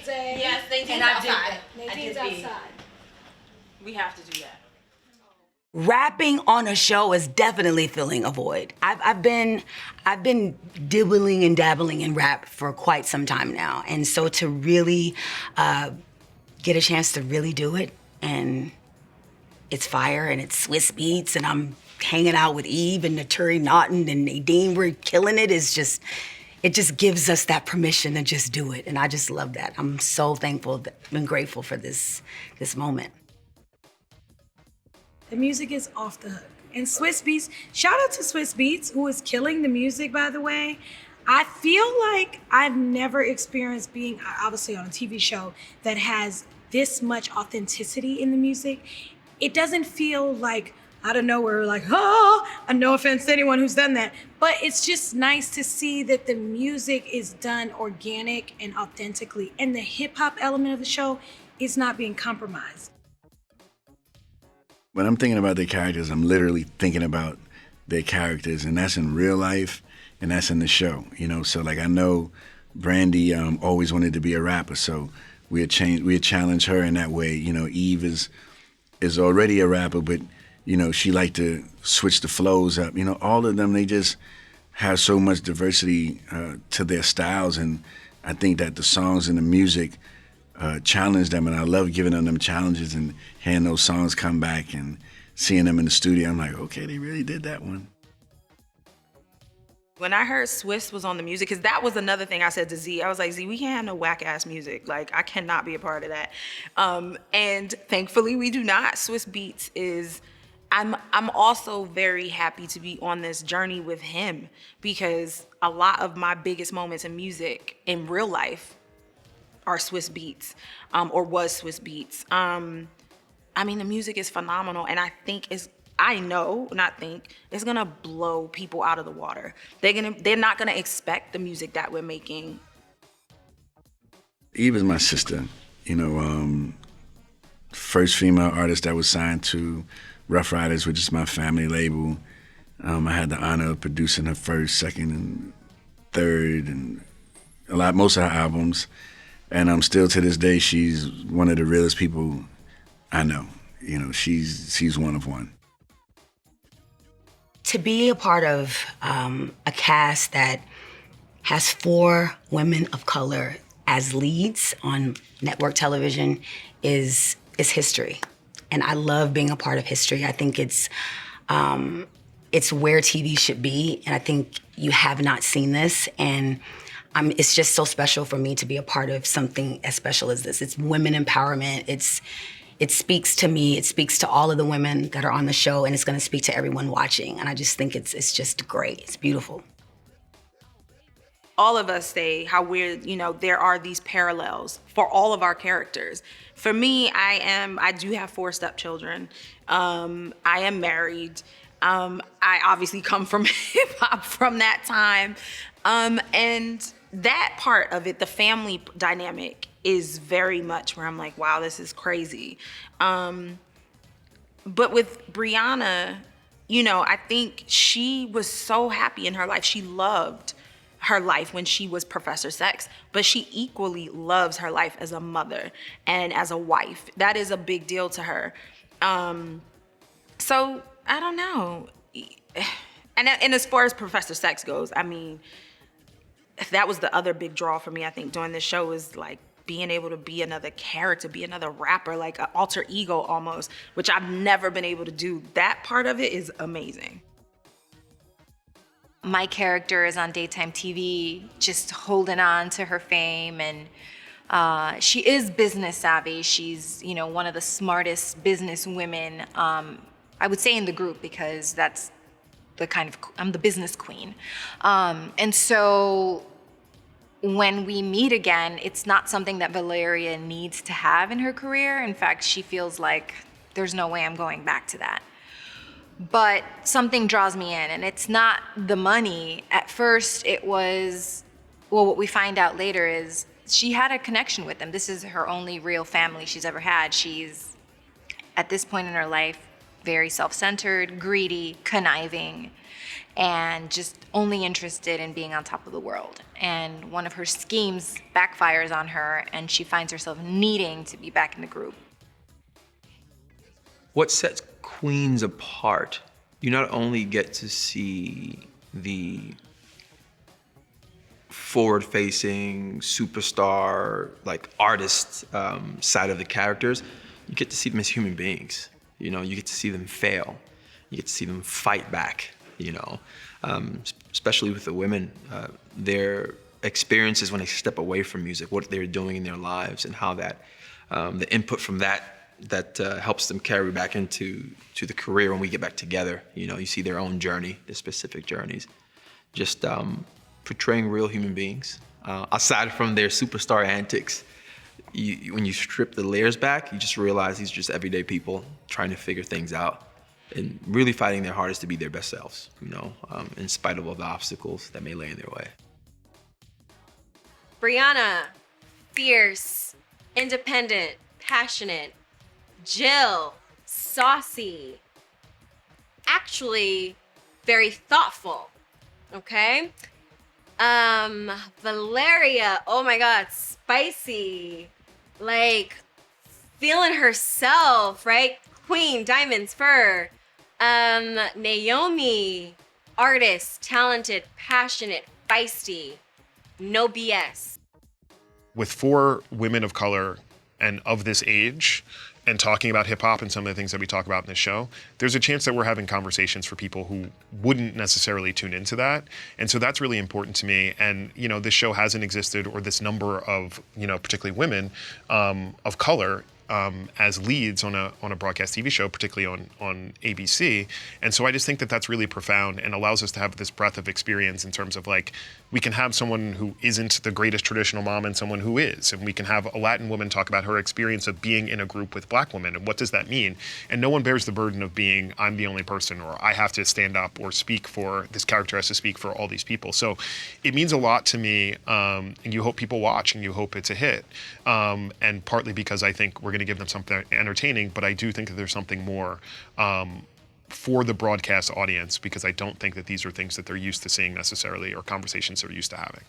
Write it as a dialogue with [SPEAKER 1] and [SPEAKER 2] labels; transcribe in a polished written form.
[SPEAKER 1] Wednesday.
[SPEAKER 2] Yes,
[SPEAKER 1] Nadine's outside. Nadine's outside.
[SPEAKER 2] We have to do that.
[SPEAKER 3] Rapping on a show is definitely filling a void. I've been dibbling and dabbling in rap for quite some time now, and so to really get a chance to really do it, and it's fire, and it's Swizz Beatz, and I'm hanging out with Eve and Naturi, Naughton, and Nadine. We're killing it. It just gives us that permission to just do it, and I just love that. I'm so thankful and grateful for this moment.
[SPEAKER 1] The music is off the hook. And Swizz Beatz, shout out to Swizz Beatz, who is killing the music, by the way. I feel like I've never experienced being, obviously, on a TV show that has this much authenticity in the music. It doesn't feel like out of nowhere, like, no offense to anyone who's done that, but it's just nice to see that the music is done organic and authentically, and the hip-hop element of the show is not being compromised.
[SPEAKER 4] When I'm thinking about their characters, I'm literally thinking about their characters, and that's in real life, and that's in the show, you know? So, like, I know Brandy always wanted to be a rapper, so we had challenged her in that way. You know, Eve is already a rapper, but, you know, she liked to switch the flows up. You know, all of them, they just have so much diversity to their styles, and I think that the songs and the music challenge them, and I love giving them challenges and hearing those songs come back and seeing them in the studio. I'm like, okay, they really did that one.
[SPEAKER 2] When I heard Swizz was on the music, because that was another thing I said to Z. I was like, Z, we can't have no whack-ass music. Like, I cannot be a part of that. And thankfully, we do not. Swizz Beatz is... I'm also very happy to be on this journey with him, because a lot of my biggest moments in music in real life are Swizz Beatz, or was Swizz Beatz. I mean, the music is phenomenal, and I think it's gonna blow people out of the water. They're not gonna expect the music that we're making.
[SPEAKER 4] Eve is my sister, you know, first female artist that was signed to Rough Riders, which is my family label. I had the honor of producing her first, second, and third, and most of her albums. And still to this day, she's one of the realest people I know. You know, she's one of one.
[SPEAKER 3] To be a part of a cast that has 4 women of color as leads on network television is history. And I love being a part of history. I think it's where TV should be, and I think you have not seen this, and it's just so special for me to be a part of something as special as this. It's women empowerment. It speaks to me. It speaks to all of the women that are on the show, and it's going to speak to everyone watching. And I just think it's just great. It's beautiful.
[SPEAKER 2] All of us say how there are these parallels for all of our characters. For me, I do have 4 stepchildren. I am married. I obviously come from hip hop from that time. And that part of it, the family dynamic, is very much where I'm like, wow, this is crazy. But with Brianna, you know, I think she was so happy in her life. She loved her life when she was Professor Sex, but she equally loves her life as a mother and as a wife. That is a big deal to her. So I don't know. And as far as Professor Sex goes, I mean, that was the other big draw for me, I think, during this show, is like being able to be another character, be another rapper, like an alter ego almost, which I've never been able to do. That part of it is amazing.
[SPEAKER 5] My character is on daytime TV, just holding on to her fame, and she is business savvy. She's, you know, one of the smartest business women, I would say, in the group, because that's I'm the business queen. And so when we meet again, it's not something that Valeria needs to have in her career. In fact, she feels like there's no way I'm going back to that. But something draws me in, and it's not the money. At first, it was, well, what we find out later is she had a connection with them. This is her only real family she's ever had. She's, at this point in her life, very self-centered, greedy, conniving, and just only interested in being on top of the world. And one of her schemes backfires on her, and she finds herself needing to be back in the group.
[SPEAKER 6] What sets queens apart, you not only get to see the forward-facing superstar, like artist side of the characters, you get to see them as human beings. You know, you get to see them fail. You get to see them fight back, you know. Especially with the women, their experiences when they step away from music, what they're doing in their lives, and how that, the input from that helps them carry back into the career when we get back together. You know, you see their own journey, their specific journeys. Just portraying real human beings. Aside from their superstar antics, when you strip the layers back, you just realize these are just everyday people trying to figure things out and really fighting their hardest to be their best selves, you know, in spite of all the obstacles that may lay in their way.
[SPEAKER 7] Brianna, fierce, independent, passionate. Jill, saucy, actually very thoughtful, okay? Valeria, oh my God, spicy, like feeling herself, right? Queen, diamonds, fur. Naomi, artist, talented, passionate, feisty, no BS.
[SPEAKER 8] With 4 women of color and of this age, and talking about hip hop and some of the things that we talk about in this show, there's a chance that we're having conversations for people who wouldn't necessarily tune into that. And so that's really important to me. And, you know, this show hasn't existed, or this number of, you know, particularly women of color as leads on a broadcast TV show, particularly on ABC. And so I just think that that's really profound and allows us to have this breadth of experience in terms of, like, we can have someone who isn't the greatest traditional mom and someone who is. And we can have a Latin woman talk about her experience of being in a group with Black women and what does that mean. And no one bears the burden of being, I'm the only person, or I have to stand up or speak for, this character has to speak for all these people. So it means a lot to me, and you hope people watch and you hope it's a hit. And partly because I think we're going to give them something entertaining, but I do think that there's something more for the broadcast audience, because I don't think that these are things that they're used to seeing necessarily, or conversations they're used to having.